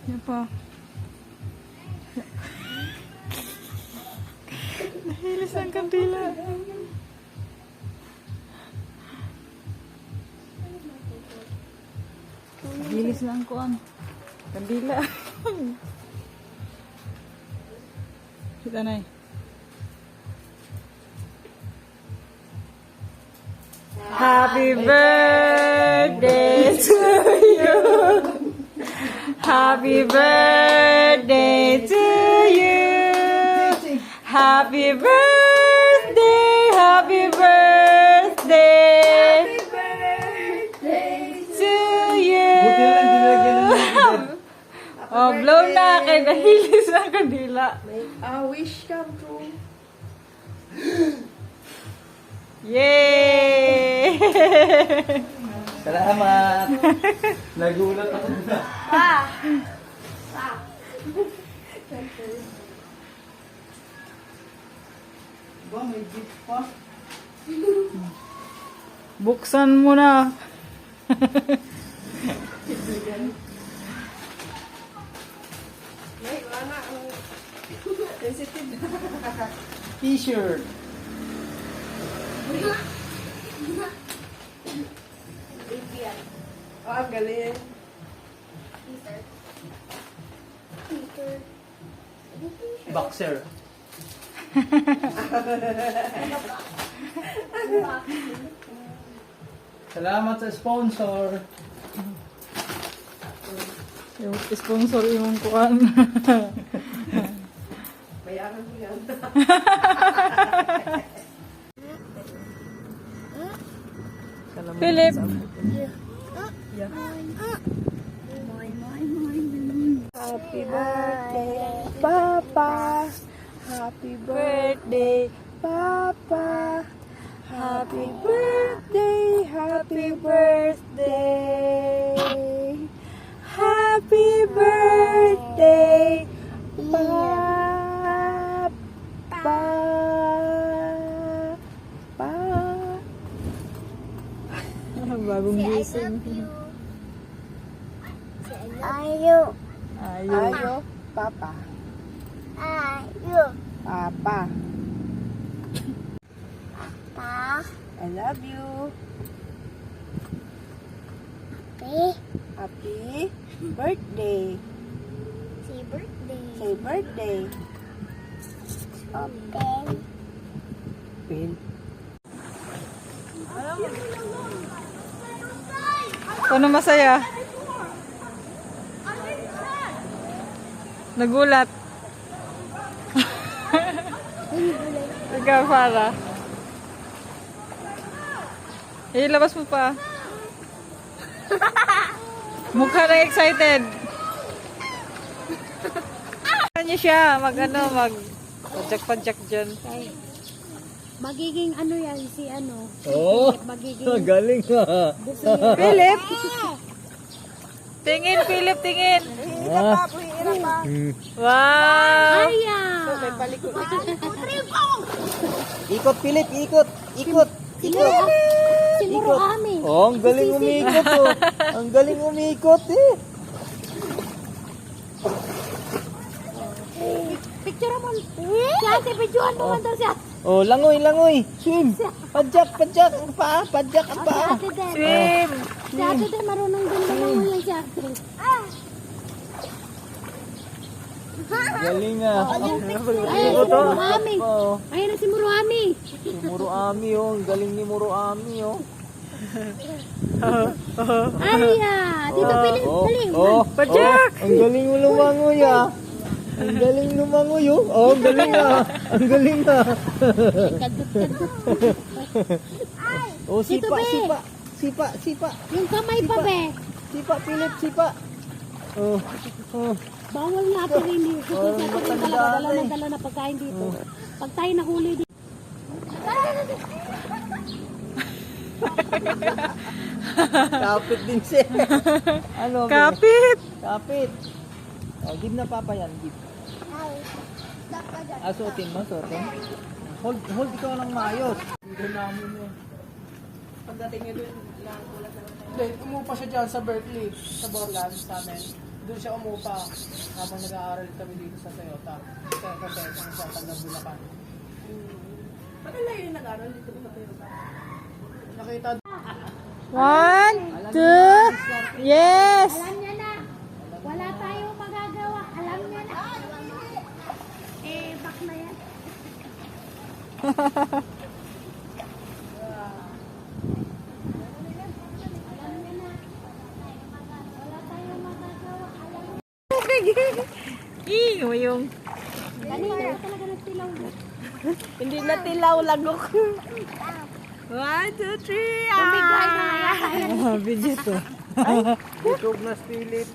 Yan pa. Nahilis ang kandila. Nahilis na ang kuwan. Kandila. Kita na eh. Happy birthday to you. Happy birthday to you. Happy birthday, happy birthday. Happy birthday to you. Oh, blow na kay nahilis ang kandila. Make a wish come true. Yay! Salamat! Nagulat ako na. Ba, may gift pa? Buksan mo na. May wala ang sensitive. T-shirt. Oh, ang galing. Boxer. Salamat sa sponsor. Yung sponsor yung kuan. Bayaran mo yan. Philip. Happy birthday, Papa. Happy birthday, Papa. Happy birthday, happy birthday. Happy birthday, Papa. Bagong gising. Ayo. Ayo, Papa. Ayo. Papa. Pa. I love you. Happy. Happy birthday. Say birthday. Say birthday. Open. Pin. Ano masaya? Nagulat. Ikaw para. Ilabas mo pa. Mukha na excited. Ano siya? Mag padjak-padjak dyan. Magiging ano yan si ano. Oh, Magiging galing ha. Philip! Tingin, Philip, tingin. Ah. Wow! Aya. Ikot, Philip, ikot. Ikot. Ikot. Siguro kami. Oh, ang galing umikot oh. Ang galing umikot eh. Picture mo. Siya, picturean mo man daw siya. Oh, langoy, langoy. Swim. Padjak, padjak ang paa. Padjak ang paa. Ate din. Swim! Si ate din marunong din lumangoy yan si ate. Galing ah. Ayun si Muruami. Oh, Ayun na si Muruami. si Muruami oh. Ang galing ni Muruami oh. Aya. Dito piling. Dali. Oh, Padjak! oh, ang galing mo lumangoy ah. Ang galing lumangoy oh. Oh, ang galing ah. Ang galing ah. Oh, Dito, sipa, be. sipa. Sipa, sipa. Yung kamay pa be. Sipa, Philip, sipa. Oh, oh. Bawal nga ate rin dito. Oh, Kasi ate rin matanda talaga na eh. dala na pagkain dito. Pag tayo nahuli dito. Kapit din siya. Ano? be? Kapit! Kapit. Oh, give na papa yan, give. Ah, suotin mo, suotin. Hold ikaw ng maayos. Hindi namin yun. Pagdating nyo doon, lang ulat na. Then, umupa siya dyan sa Berkeley, sa Borland, sa amin. doon siya umupa habang nag-aaral kami dito sa Toyota. Kasi sa Tanggap Bulacan. Pagkalayo yung nag-aaral dito sa Toyota. Nakita 1, 2, yes! Alam niya na. Wala tayong magagawa. Alam niya na. Bak na yan. Alam niya na. Wala tayong magagawa. Alam niya. Yung. Kanina talaga nagtilaw. Hindi na tilaw lagok. 1, 2, 3, Bumigay na nga. Video to. YouTube na spilit.